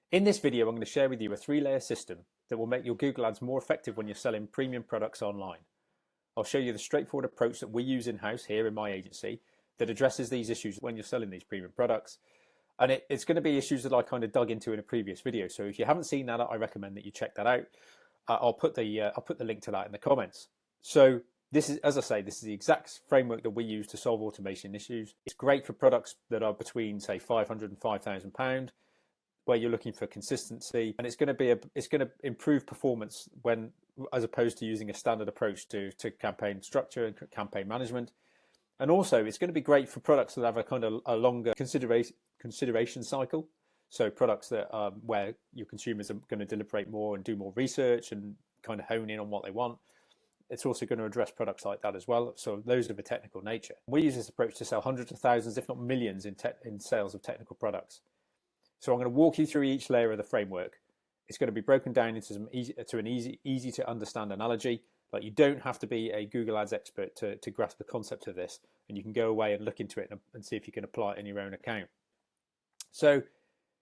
In this video, I'm going to share with you a 3-layer system that will make your Google Ads more effective when you're selling premium products online. I'll show you the straightforward approach that we use in-house here in my agency that addresses these issues when you're selling these premium products. And it's going to be issues that I kind of dug into in a previous video. So if you haven't seen that, I recommend that you check that out. I'll put the link to that in the comments. So this is, as I say, this is the exact framework that we use to solve automation issues. It's great for products that are between, say, £500 and £5,000, where you're looking for consistency, and it's going to improve performance when, as opposed to using a standard approach to campaign structure and campaign management. And also, it's going to be great for products that have a kind of a longer consideration cycle. So products that where your consumers are going to deliberate more and do more research and kind of hone in on what they want. It's also going to address products like that as well. So those of a technical nature. We use this approach to sell hundreds of thousands, if not millions, in sales of technical products. So I'm going to walk you through each layer of the framework. It's going to be broken down into an easy to understand analogy. Like, you don't have to be a Google Ads expert to grasp the concept of this, and you can go away and look into it and see if you can apply it in your own account. So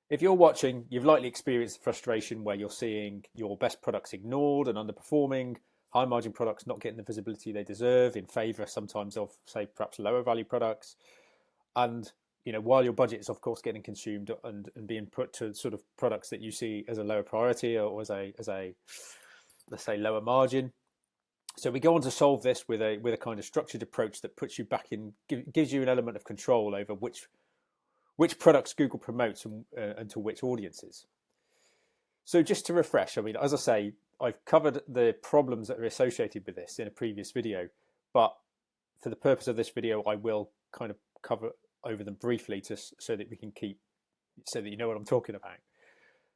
if you're watching, you've likely experienced the frustration where you're seeing your best products ignored and underperforming, high margin products not getting the visibility they deserve in favor sometimes of, say, perhaps lower value products. And while your budget is of course getting consumed and being put to sort of products that you see as a lower priority or as a let's say lower margin. So we go on to solve this with a kind of structured approach that puts you back in, gives you an element of control over which products Google promotes and to which audiences. So just to refresh, I mean, as I say, I've covered the problems that are associated with this in a previous video, but for the purpose of this video, I will kind of cover over them briefly so that you know what I'm talking about.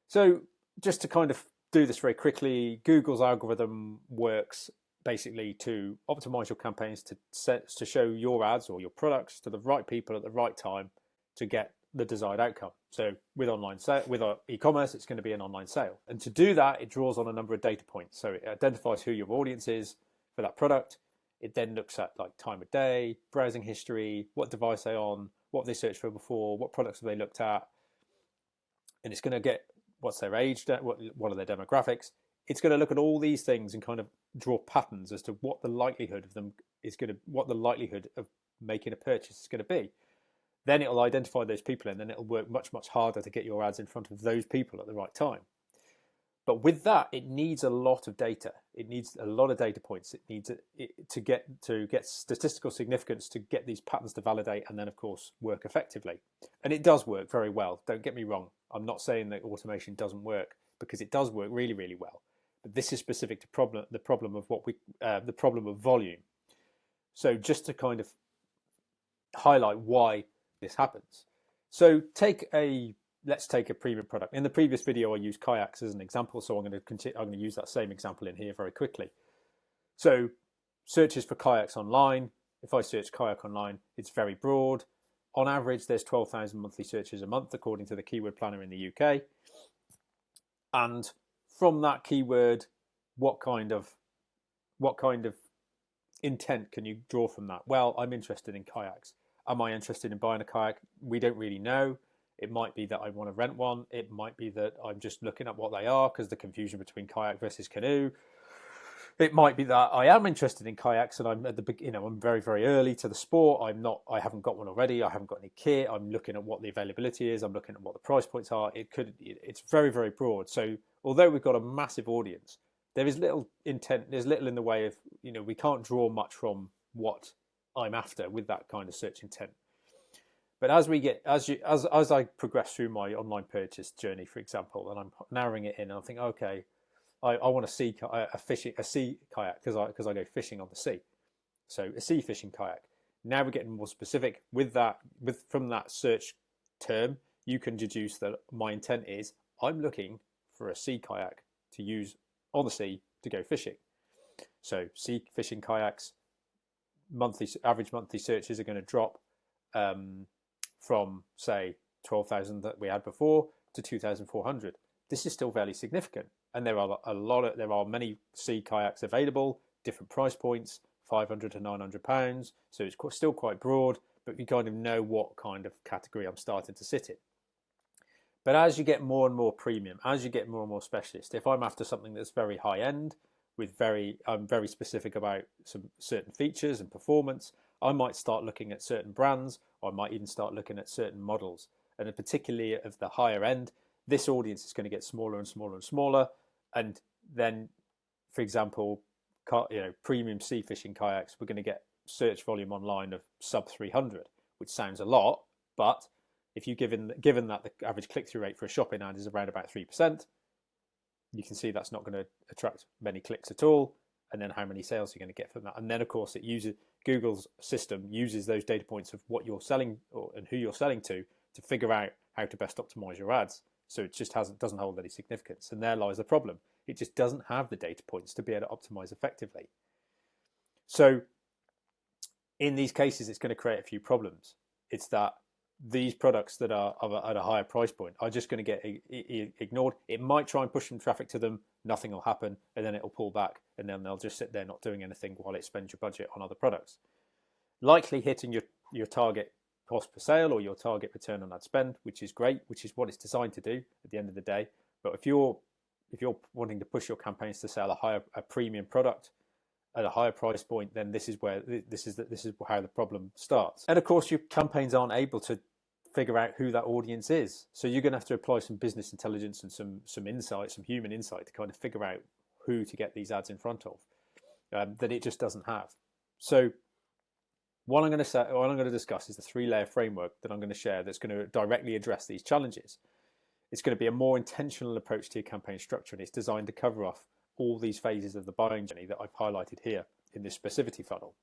So just to kind of do this very quickly, Google's algorithm works basically to optimize your campaigns to show your ads or your products to the right people at the right time to get the desired outcome. So with e-commerce, it's going to be an online sale. And to do that, it draws on a number of data points. So it identifies who your audience is for that product. It then looks at like time of day, browsing history, what device they're on, what they searched for before, what products have they looked at, and it's going to get what's their age, what are their demographics. It's going to look at all these things and kind of draw patterns as to what the likelihood of making a purchase is going to be. Then it'll identify those people, and then it'll work much harder to get your ads in front of those people at the right time. But with that, it needs a lot of data. It needs a lot of data points. It needs to get statistical significance, to get these patterns to validate, and then of course work effectively. And it does work very well. Don't get me wrong. I'm not saying that automation doesn't work, because it does work really, really well. But this is specific to the problem of volume. So just to kind of highlight why this happens. So let's take a premium product. In the previous video, I used kayaks as an example, so I'm going to use that same example in here very quickly. So searches for kayaks online. If I search kayak online, it's very broad. On average, there's 12,000 monthly searches a month, according to the Keyword Planner in the UK. And from that keyword, what kind of intent can you draw from that? Well, I'm interested in kayaks. Am I interested in buying a kayak? We don't really know. It might be that I want to rent one. It might be that I'm just looking at what they are because the confusion between kayak versus canoe. It might be that I am interested in kayaks and I'm at the beginning. I'm very, very early to the sport. I haven't got one already. I haven't got any kit. I'm looking at what the availability is. I'm looking at what the price points are. It's very, very broad. So although we've got a massive audience, there is little intent. There's little in the way of, we can't draw much from what I'm after with that kind of search intent. But as I progress through my online purchase journey, for example, and I'm narrowing it in, and I think, okay, I want a sea kayak because I go fishing on the sea. So a sea fishing kayak. Now we're getting more specific from that search term. You can deduce that my intent is I'm looking for a sea kayak to use on the sea to go fishing. So sea fishing kayaks, average monthly searches are going to drop from, say, 12,000 that we had before to 2,400. This is still fairly significant, and there are many sea kayaks available, different price points, £500 to £900. So it's still quite broad, but you kind of know what kind of category I'm starting to sit in. But as you get more and more premium, as you get more and more specialist, if I'm after something that's very high end, I'm very specific about some certain features and performance, I might start looking at certain brands, or I might even start looking at certain models. And particularly of the higher end, this audience is going to get smaller and smaller and smaller. And then, for example, premium sea fishing kayaks, we're going to get search volume online of sub 300, which sounds a lot, but if you given that the average click-through rate for a shopping ad is around about 3%, you can see that's not going to attract many clicks at all. And then how many sales you're going to get from that. And then, of course, Google's system uses those data points of what you're selling and who you're selling to figure out how to best optimize your ads. So it just doesn't hold any significance. And there lies the problem. It just doesn't have the data points to be able to optimize effectively. So in these cases, it's going to create a few problems. It's that these products that are at a higher price point are just going to get ignored. It might try and push some traffic to them, nothing will happen, and then it'll pull back, and then they'll just sit there not doing anything while it spends your budget on other products. Likely hitting your target cost per sale or your target return on ad spend, which is great, which is what it's designed to do at the end of the day. But if you're wanting to push your campaigns to sell a premium product at a higher price point, then this is how the problem starts. And of course, your campaigns aren't able to figure out who that audience is. So you're going to have to apply some business intelligence and some insight, some human insight to kind of figure out who to get these ads in front of that it just doesn't have. So what I'm going to discuss is the 3-layer framework that I'm going to share that's going to directly address these challenges. It's going to be a more intentional approach to your campaign structure, and it's designed to cover off all these phases of the buying journey that I've highlighted here in this specificity funnel.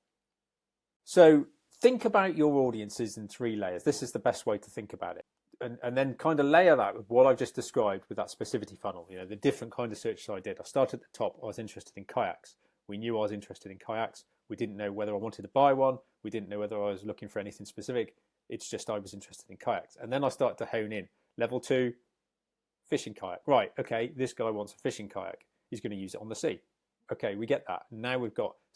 So think about your audiences in 3 layers. This is the best way to think about it. And then kind of layer that with what I've just described with that specificity funnel, the different kind of searches I did. I started at the top. I was interested in kayaks. We knew I was interested in kayaks. We didn't know whether I wanted to buy one. We didn't know whether I was looking for anything specific. It's just I was interested in kayaks. And then I started to hone in. Level 2, fishing kayak. Right, okay, this guy wants a fishing kayak. He's going to use it on the sea. Okay, we get that. Now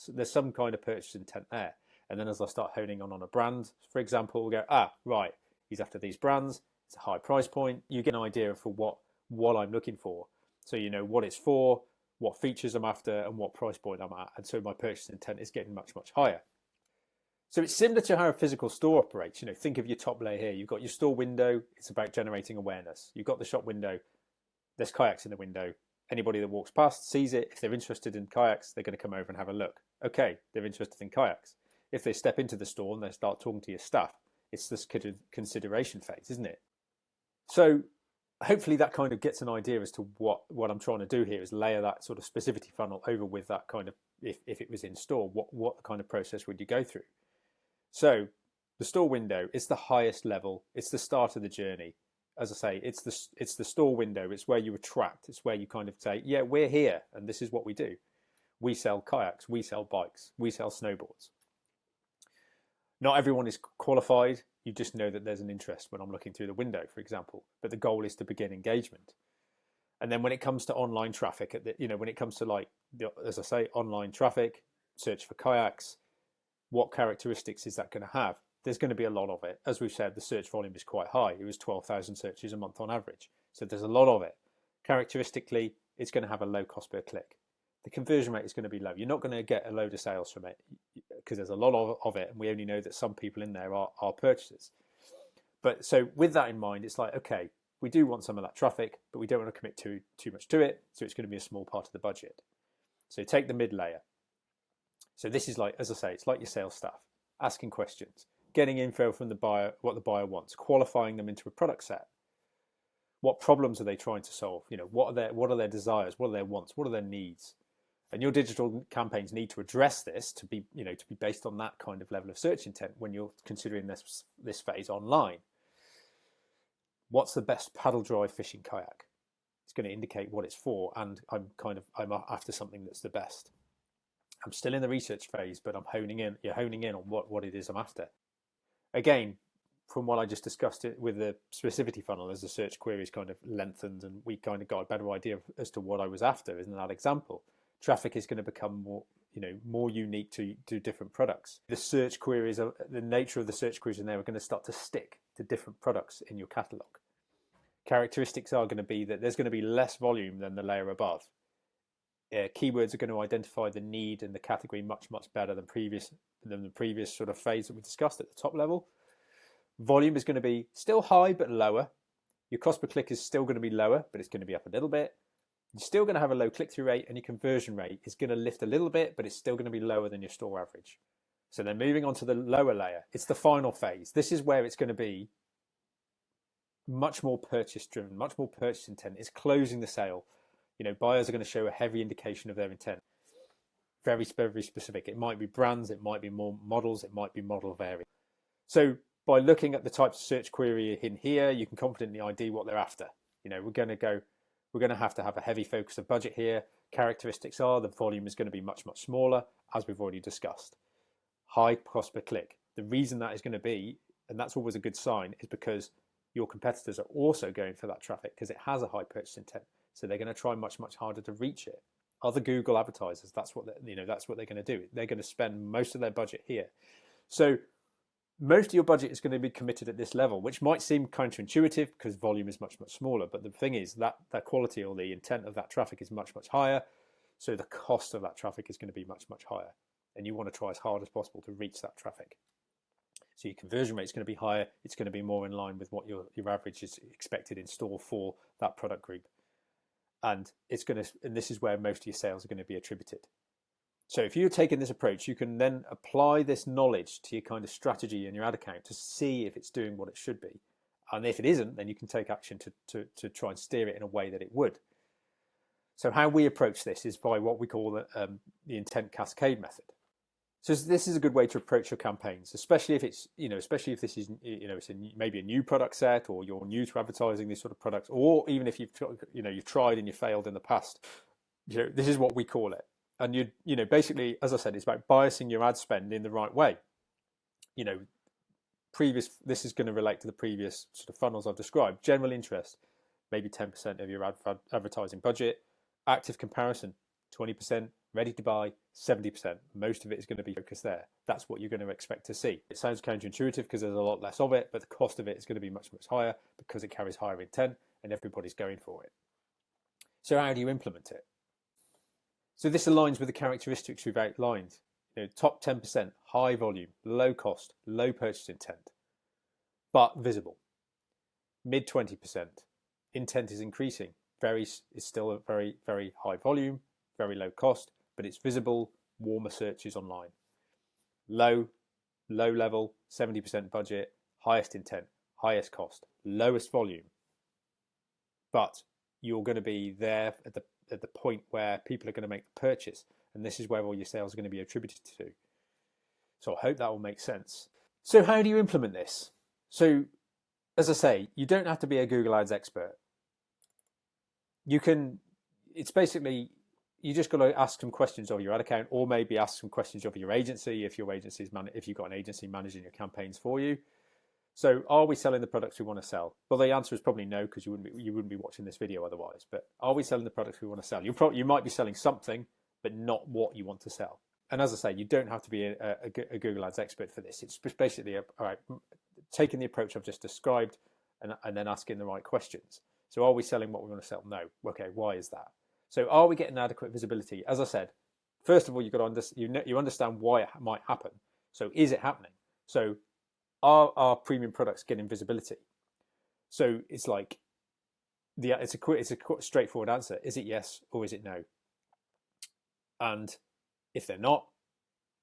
there's some kind of purchase intent there. And then as I start honing on a brand, for example, we'll go, right, he's after these brands. It's a high price point. You get an idea for what I'm looking for. So you know what it's for, what features I'm after, and what price point I'm at. And so my purchase intent is getting much, much higher. So it's similar to how a physical store operates. Think of your top layer here. You've got your store window. It's about generating awareness. You've got the shop window. There's kayaks in the window. Anybody that walks past sees it. If they're interested in kayaks, they're going to come over and have a look. Okay, they're interested in kayaks. If they step into the store and they start talking to your staff, it's this consideration phase, isn't it? So hopefully that kind of gets an idea as to what I'm trying to do here is layer that sort of specificity funnel over with that kind of, if it was in store, what kind of process would you go through? So the store window is the highest level. It's the start of the journey. As I say, it's the store window. It's where you attract. It's where you kind of say, yeah, we're here and this is what we do. We sell kayaks. We sell bikes. We sell snowboards. Not everyone is qualified. You just know that there's an interest when I'm looking through the window, for example. But the goal is to begin engagement. And then when it comes to online traffic, when it comes to as I say, online traffic, search for kayaks, what characteristics is that going to have? There's going to be a lot of it. As we've said, the search volume is quite high. It was 12,000 searches a month on average. So there's a lot of it. Characteristically, it's going to have a low cost per click. The conversion rate is going to be low. You're not going to get a load of sales from it because there's a lot of it, and we only know that some people in there are purchasers. But so with that in mind, it's like, okay, we do want some of that traffic, but we don't want to commit too much to it, so it's going to be a small part of the budget. So take the mid layer. So this is like, as I say, it's like your sales staff, asking questions, getting info from the buyer, what the buyer wants, qualifying them into a product set. What problems are they trying to solve? What are their desires? What are their wants? What are their needs? And your digital campaigns need to address this to be based on that kind of level of search intent when you're considering this phase online. What's the best paddle drive fishing kayak? It's going to indicate what it's for, and I'm after something that's the best. I'm still in the research phase, but you're honing in on what it is I'm after. Again, from what I just discussed it with the specificity funnel, as the search queries kind of lengthened and we kind of got a better idea as to what I was after in that example. Traffic is going to become more unique to different products. The search queries, the nature of the search queries in there are going to start to stick to different products in your catalog. characteristics are going to be that there's going to be less volume than the layer above. Keywords are going to identify the need and the category much better than the previous sort of phase that we discussed at the top level. Volume is going to be still high but lower. Your cost per click is still going to be lower, but it's going to be up a little bit. You're still going to have a low click-through rate, and your conversion rate is going to lift a little bit, but it's still going to be lower than your store average. So then moving on to the lower layer, it's the final phase. This is where it's going to be much more purchase driven, much more purchase intent. It's closing the sale. Buyers are going to show a heavy indication of their intent. Very specific. It might be brands, it might be more models, it might be model variant. So by looking at the types of search query in here, you can confidently ID what they're after. We're going to have a heavy focus of budget here. Characteristics are the volume is going to be much smaller, as we've already discussed. High cost per click. The reason that is going to be, and that's always a good sign, is because your competitors are also going for that traffic because it has a high purchase intent. So they're going to try much harder to reach it. Other Google advertisers, that's what they're going to do. They're going to spend most of their budget here. So most of your budget is going to be committed at this level, which might seem counterintuitive because volume is much smaller. But the thing is that the quality or the intent of that traffic is much higher. So the cost of that traffic is going to be much higher. And you want to try as hard as possible to reach that traffic. So your conversion rate is going to be higher. It's going to be more in line with what your average is expected in store for that product group. And this is where most of your sales are going to be attributed. So if you're taking this approach, you can then apply this knowledge to your kind of strategy in your ad account to see if it's doing what it should be. And if it isn't, then you can take action to try and steer it in a way that it would. So how we approach this is by what we call the intent cascade method. So this is a good way to approach your campaigns, especially if this is maybe a new product set, or you're new to advertising these sort of products, or even if you've tried and you failed in the past. This is what we call it. And basically, as I said, it's about biasing your ad spend in the right way. This is going to relate to the previous sort of funnels I've described. General interest, maybe 10% of your advertising budget. Active comparison, 20%. Ready to buy, 70%. Most of it is going to be focused there. That's what you're going to expect to see. It sounds counterintuitive because there's a lot less of it, but the cost of it is going to be much higher because it carries higher intent and everybody's going for it. So how do you implement it? So this aligns with the characteristics we've outlined. Top 10%, high volume, low cost, low purchase intent, but visible. Mid 20%, intent is increasing. Is still a very high volume, very low cost, but it's visible, warmer searches online. Low level, 70% budget, highest intent, highest cost, lowest volume. But you're going to be there at the point where people are going to make the purchase, and this is where all your sales are going to be attributed to. So I hope that will make sense. So how do you implement this? So as I say, you don't have to be a Google Ads expert. It's basically, you just got to ask some questions of your ad account, or maybe ask some questions of your agency if you've got an agency managing your campaigns for you. So are we selling the products we want to sell? Well, the answer is probably no, because you wouldn't be watching this video otherwise. But are we selling the products we want to sell? You might be selling something, but not what you want to sell. And as I say, you don't have to be a Google Ads expert for this. It's basically taking the approach I've just described and then asking the right questions. So are we selling what we want to sell? No. Okay, why is that? So are we getting adequate visibility? As I said, first of all, you've got to you understand why it might happen. So is it happening? So are our premium products getting visibility? So it's like it's a straightforward answer. Is it yes or is it no? And if they're not,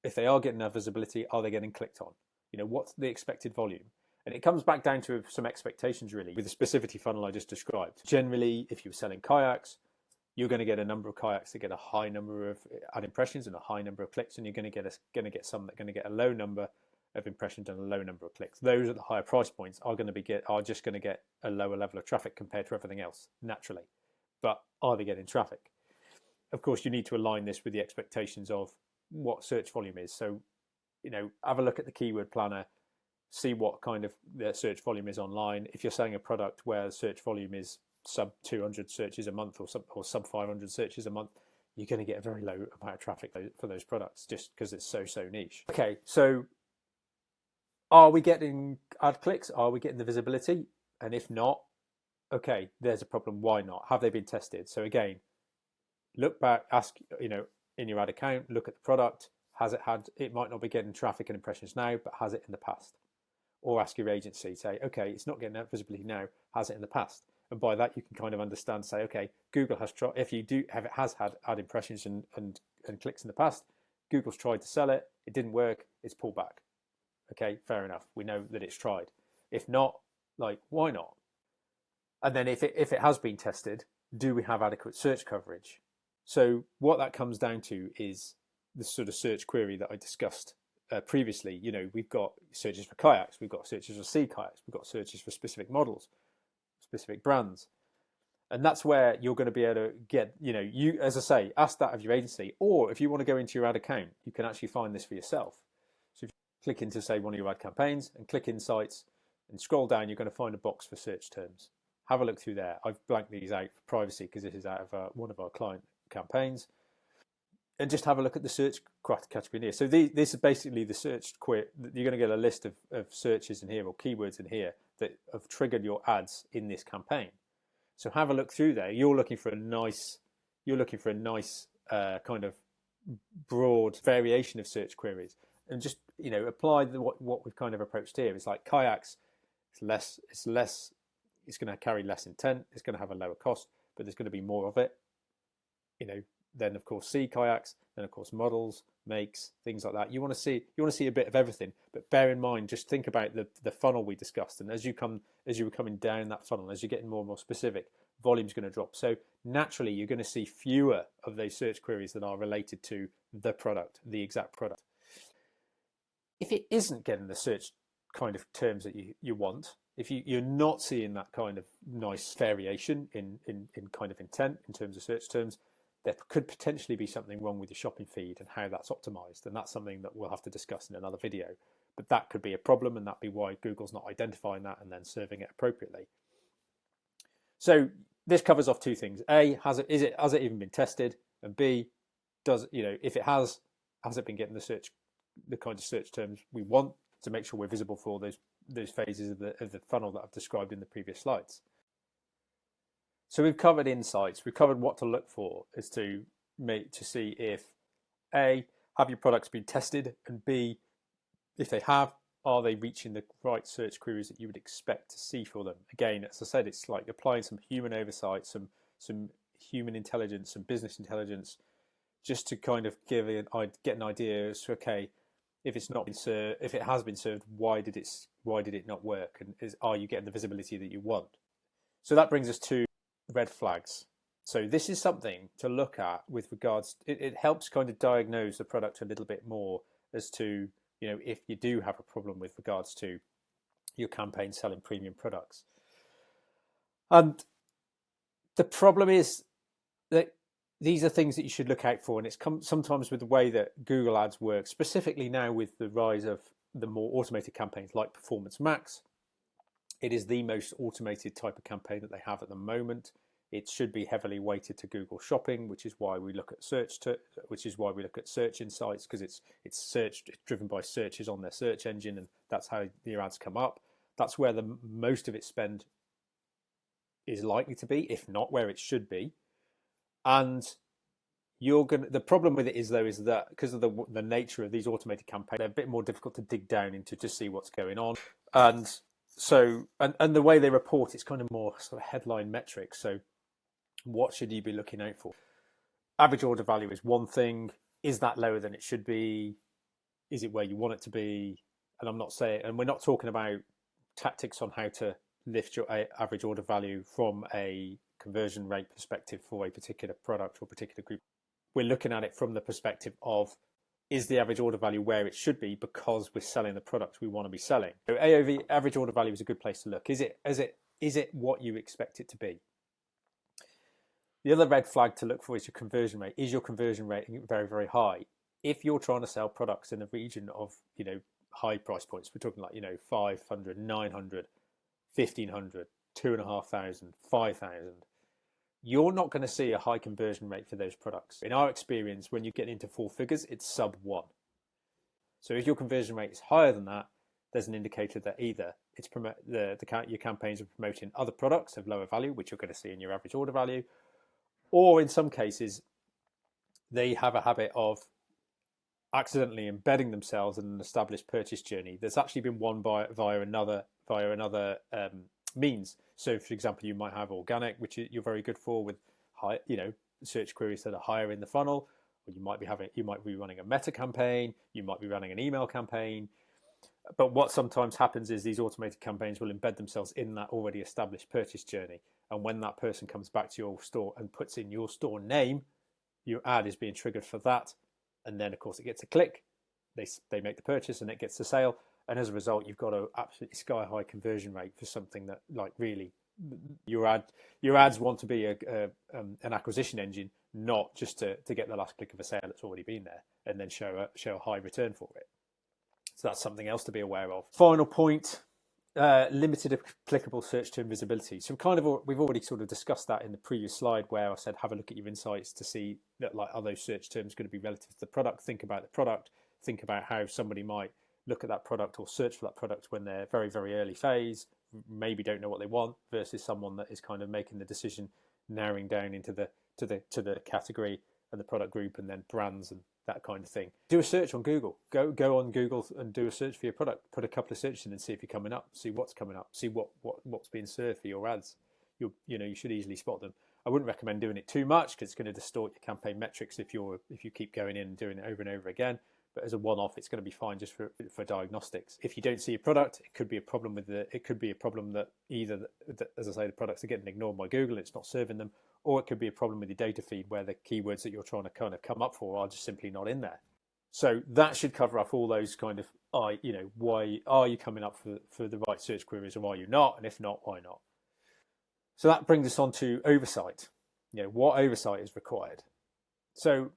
if they are getting that visibility, are they getting clicked on? What's the expected volume? And it comes back down to some expectations, really, with the specificity funnel I just described. Generally, if you're selling kayaks, you're going to get a number of kayaks that get a high number of ad impressions and a high number of clicks, and you're going to get some that are going to get a low number of impressions and a low number of clicks. Those at the higher price points are just going to get a lower level of traffic compared to everything else, naturally. But are they getting traffic? Of course, you need to align this with the expectations of what search volume is. So, have a look at the keyword planner, see what kind of the search volume is online. If you're selling a product where the search volume is sub 200 searches a month or sub 500 searches a month, you're going to get a very low amount of traffic for those products just because it's so niche. Okay, so are we getting ad clicks? Are we getting the visibility? And if not, okay, there's a problem. Why not? Have they been tested? So again, look back, ask, in your ad account, look at the product. Has it had, it might not be getting traffic and impressions now, but has it in the past? Or ask your agency, say, okay, it's not getting that visibility now, has it in the past? And by that, you can kind of understand, say, okay, Google has tried, if you do have, it has had ad impressions and clicks in the past, Google's tried to sell it, it didn't work, it's pulled back. Okay, fair enough. We know that it's tried. If not, like, why not? And then if it has been tested, do we have adequate search coverage? So what that comes down to is the sort of search query that I discussed previously. We've got searches for kayaks, we've got searches for sea kayaks, we've got searches for specific models, specific brands. And that's where you're going to be able to get, you, as I say, ask that of your agency. Or if you want to go into your ad account, you can actually find this for yourself. So if you click into, say, one of your ad campaigns and click Insights and scroll down, you're going to find a box for search terms. Have a look through there. I've blanked these out for privacy because this is out of one of our client campaigns. And just have a look at the search category in here. So this is basically the search query. You're going to get a list of searches in here or keywords in here that have triggered your ads in this campaign. So have a look through there. You're looking for a nice kind of broad variation of search queries, and just apply what we've kind of approached here. It's like kayaks. It's going to carry less intent. It's going to have a lower cost, but there's going to be more of it. Then of course sea kayaks, then of course models, makes, things like that. You want to see a bit of everything, but bear in mind, just think about the funnel we discussed. And as you were coming down that funnel, as you're getting more and more specific, volume's going to drop. So naturally, you're going to see fewer of those search queries that are related to the product, the exact product. If it isn't getting the search kind of terms that you want, if you're not seeing that kind of nice variation in kind of intent in terms of search terms, there could potentially be something wrong with your shopping feed and how that's optimized. And that's something that we'll have to discuss in another video. But that could be a problem, and that'd be why Google's not identifying that and then serving it appropriately. So this covers off two things. A, has it even been tested? And B, if it has it been getting the kind of search terms we want to make sure we're visible for all those phases of the funnel that I've described in the previous slides. So we've covered insights. We've covered what to look for as to see if A, have your products been tested, and B, if they have, are they reaching the right search queries that you would expect to see for them? Again, as I said, it's like applying some human oversight, some human intelligence, some business intelligence, just to kind of get an idea as to, okay, if it's not been served, if it has been served, why did it not work, and are you getting the visibility that you want? So that brings us to red flags. So this is something to look at with regards. It helps kind of diagnose the product a little bit more as to if you do have a problem with regards to your campaign selling premium products. And the problem is that these are things that you should look out for, and it's sometimes with the way that Google Ads works, specifically now with the rise of the more automated campaigns like Performance Max. It is the most automated type of campaign that they have at the moment. It should be heavily weighted to Google Shopping, which is why we look at search insights, because it's driven by searches on their search engine, and that's how your ads come up. That's where the most of its spend is likely to be, if not where it should be. And the problem with it is that because of the nature of these automated campaigns, they're a bit more difficult to dig down into to see what's going on. And so, and the way they report, it's kind of more sort of headline metrics. So what should you be looking out for? Average order value is one thing. Is that lower than it should be? Is it where you want it to be? And we're not talking about tactics on how to lift your average order value from a conversion rate perspective for a particular product or particular group. We're looking at it from the perspective of, is the average order value where it should be because we're selling the product we want to be selling? So AOV, average order value, is a good place to look. Is it what you expect it to be? The other red flag to look for is your conversion rate. Is your conversion rate very, very high? If you're trying to sell products in the region of high price points, we're talking like 500, 900, 1500, 2,500, 5,000. You're not going to see a high conversion rate for those products. In our experience, when you get into four figures, it's sub 1. So if your conversion rate is higher than that, there's an indicator that either your campaigns are promoting other products of lower value, which you're going to see in your average order value, or in some cases, they have a habit of accidentally embedding themselves in an established purchase journey that's actually been won via another means. So, for example, you might have organic, which you're very good for with high, search queries that are higher in the funnel, or you might be running a meta campaign, you might be running an email campaign. But what sometimes happens is these automated campaigns will embed themselves in that already established purchase journey. And when that person comes back to your store and puts in your store name, your ad is being triggered for that. And then, of course, it gets a click. They make the purchase and it gets the sale. And as a result, you've got an absolutely sky-high conversion rate for something that, like, really, your ads want to be an acquisition engine, not just to get the last click of a sale that's already been there and then show a high return for it. So that's something else to be aware of. Final point, limited applicable search term visibility. So we've already sort of discussed that in the previous slide where I said have a look at your insights to see that, like, are those search terms going to be relative to the product? Think about the product. Think about how somebody might look at that product or search for that product when they're very, very early phase, maybe don't know what they want, versus someone that is kind of making the decision, narrowing down into the category and the product group and then brands and that kind of thing. Do a search on Google. Go on Google and do a search for your product. Put a couple of searches in and see if you're coming up. See what's coming up. See what's being served for your ads. You should easily spot them. I wouldn't recommend doing it too much because it's going to distort your campaign metrics if you keep going in and doing it over and over again. But as a one-off, it's going to be fine just for diagnostics. If you don't see a product, it could be a problem that either, as I say, the products are getting ignored by Google, it's not serving them, or it could be a problem with your data feed where the keywords that you're trying to kind of come up for are just simply not in there. So that should cover off all those kind of, why are you coming up for the right search queries or are you not? And if not, why not? So that brings us on to oversight. What oversight is required? So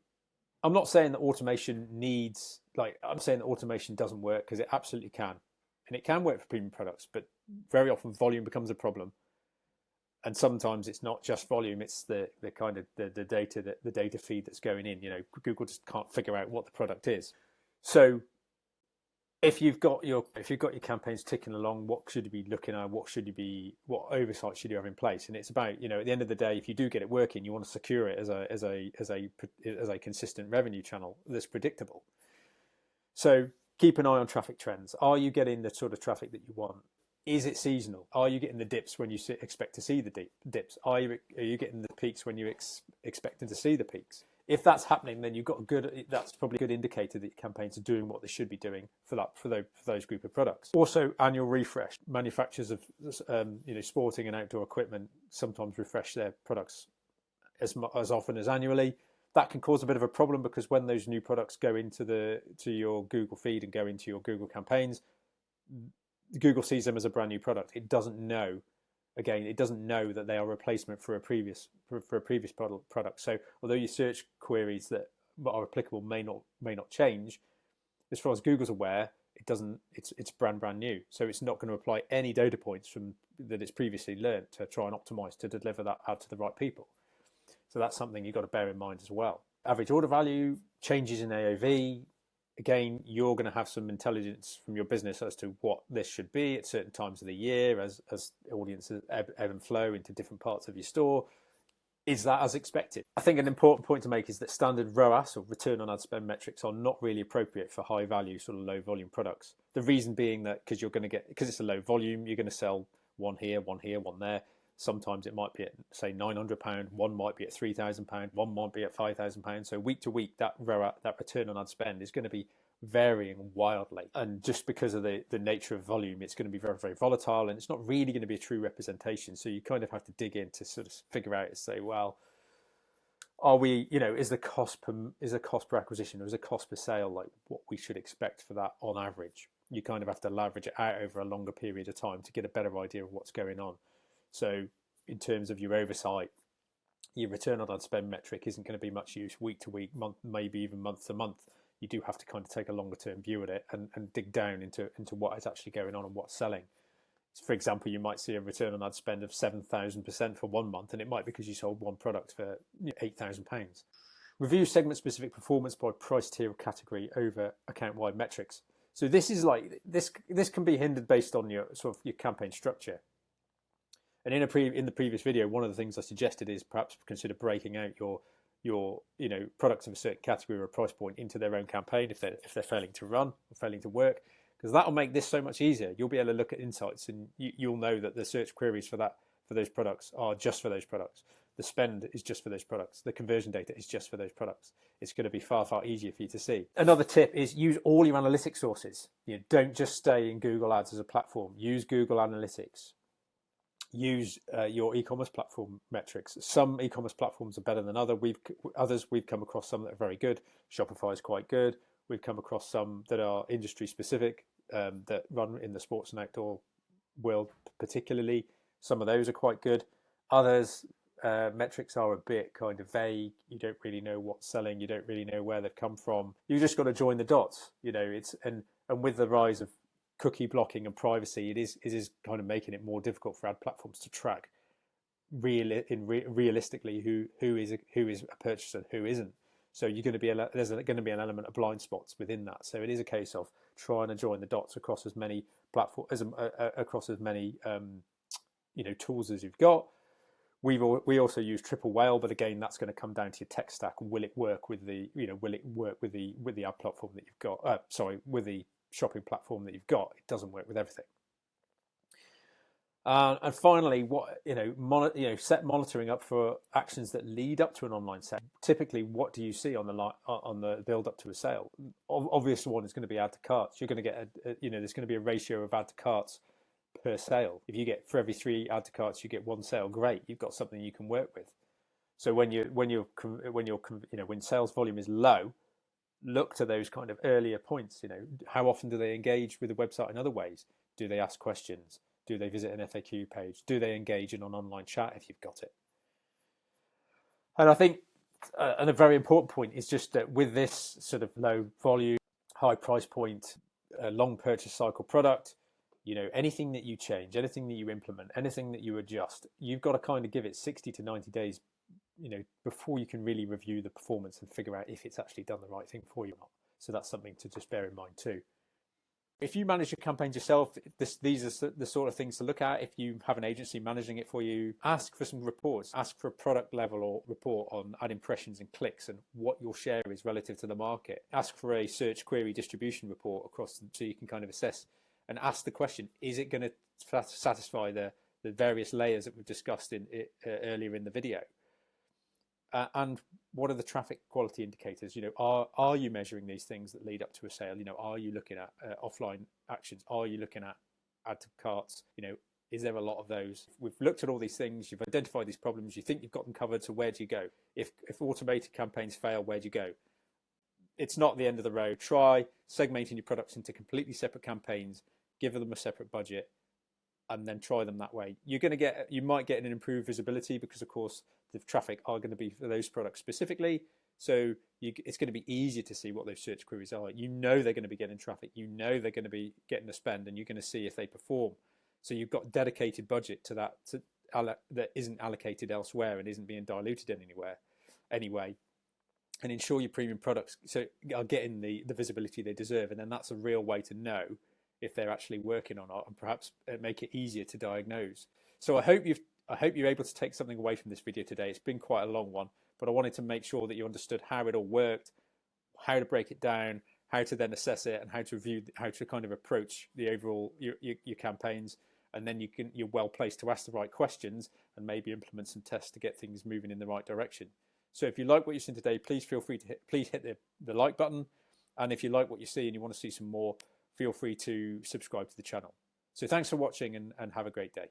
I'm not saying that automation I'm saying that automation doesn't work, because it absolutely can. And it can work for premium products, but very often volume becomes a problem. And sometimes it's not just volume, it's the kind of the data feed that's going in. Google just can't figure out what the product is. So if you've got your campaigns ticking along, what should you be looking at? What oversight should you have in place? And it's about, at the end of the day, if you do get it working, you want to secure it as a consistent revenue channel that's predictable. So keep an eye on traffic trends. Are you getting the sort of traffic that you want? Is it seasonal? Are you getting the dips when you expect to see the dips? Are you getting the peaks when you expecting to see the peaks? If that's happening, then that's probably a good indicator that your campaigns are doing what they should be doing for those group of products. Also, annual refresh. Manufacturers of sporting and outdoor equipment sometimes refresh their products as often as annually. That can cause a bit of a problem, because when those new products go into your Google feed and go into your Google campaigns, Google sees them as a brand new product. It doesn't know that they are a replacement for a previous product. So although your search queries that are applicable may not change, as far as Google's aware, it doesn't. It's brand new. So it's not going to apply any data points from that it's previously learned to try and optimize to deliver that out to the right people. So that's something you've got to bear in mind as well. Average order value, changes in AOV. Again, you're going to have some intelligence from your business as to what this should be at certain times of the year as audiences ebb and flow into different parts of your store. Is that as expected? I think an important point to make is that standard ROAS, or return on ad spend metrics, are not really appropriate for high value, sort of low volume products. The reason being that because it's a low volume, you're going to sell one here, one there. Sometimes it might be at, say, £900, one might be at £3,000, one might be at £5,000. So week to week, that return on ad spend is going to be varying wildly. And just because of the nature of volume, it's going to be very, very volatile, and it's not really going to be a true representation. So you kind of have to dig in to sort of figure out and say, well, are we, is the cost per acquisition, or is the cost per sale like what we should expect for that on average? You kind of have to leverage it out over a longer period of time to get a better idea of what's going on. So in terms of your oversight, your return on ad spend metric isn't going to be much use week to week, month, maybe even month to month. You do have to kind of take a longer term view at it and dig down into what is actually going on and what's selling. So for example, you might see a return on ad spend of 7,000% for 1 month, and it might be because you sold one product for £8,000. Review segment specific performance by price tier or category over account wide metrics. So this is like this can be hindered based on your sort of your campaign structure. And in the previous video, one of the things I suggested is perhaps consider breaking out your products of a certain category or a price point into their own campaign if they're failing to run or failing to work, because that'll make this so much easier. You'll be able to look at insights, and you'll know that the search queries for those products are just for those products. The spend is just for those products. The conversion data is just for those products. It's going to be far, far easier for you to see. Another tip is use all your analytics sources. Don't just stay in Google Ads as a platform. Use Google Analytics. Use your e-commerce platform metrics. Some e-commerce platforms are better than others. We've come across some that are very good. Shopify is quite good. We've come across some that are industry specific, that run in the sports and outdoor world particularly. Some of those are quite good. Others, metrics are a bit kind of vague. You don't really know what's selling. You don't really know where they've come from. You just got to join the dots. And with the rise of cookie blocking and privacy, it is kind of making it more difficult for ad platforms to track realistically who is a purchaser and who isn't. So there's going to be an element of blind spots within that. So it is a case of trying to join the dots across as many platforms across as many tools as you've got. We also use Triple Whale, but again, that's going to come down to your tech stack. Will it work with the ad platform that you've got? With the shopping platform that you've got. It doesn't work with everything. And finally, set monitoring up for actions that lead up to an online sale. Typically, what do you see on the build up to a sale? Obvious one is going to be add to carts. You're going to get there's going to be a ratio of add to carts per sale. If you get, for every 3 add to carts, you get 1 sale. Great, you've got something you can work with. So when sales volume is low, look to those kind of earlier points. How often do they engage with the website in other ways? Do they ask questions? Do they visit an FAQ page? Do they engage in an online chat if you've got it? And I think, and a very important point is just that with this sort of low volume, high price point, long purchase cycle product, anything that you change, anything that you implement, anything that you adjust, you've got to kind of give it 60 to 90 days, before you can really review the performance and figure out if it's actually done the right thing for you or not. So that's something to just bear in mind too. If you manage your campaigns yourself, these are the sort of things to look at. If you have an agency managing it for you, ask for some reports. Ask for a product level or report on ad impressions and clicks and what your share is relative to the market. Ask for a search query distribution report across, so you can kind of assess and ask the question, is it going to satisfy the various layers that we've discussed earlier in the video? And what are the traffic quality indicators? Are you measuring these things that lead up to a sale? Are you looking at offline actions? Are you looking at add to carts? Is there a lot of those? We've looked at all these things. You've identified these problems. You think you've got them covered. So where do you go? If automated campaigns fail, where do you go? It's not the end of the road. Try segmenting your products into completely separate campaigns. Give them a separate budget, and then try them that way. You might get an improved visibility because, of course, the traffic are going to be for those products specifically. So it's going to be easier to see what those search queries are. They're going to be getting traffic. They're going to be getting the spend, and you're going to see if they perform. So you've got dedicated budget to that that isn't allocated elsewhere and isn't being diluted anyway. And ensure your premium products are getting the visibility they deserve. And then that's a real way to know if they're actually working or not, and perhaps make it easier to diagnose. So I hope you're able to take something away from this video today. It's been quite a long one, but I wanted to make sure that you understood how it all worked, how to break it down, how to then assess it, and how to kind of approach the overall your campaigns. And then you're well placed to ask the right questions and maybe implement some tests to get things moving in the right direction. So if you like what you've seen today, please feel free to hit the like button. And if you like what you see and you want to see some more, feel free to subscribe to the channel. So thanks for watching, and have a great day.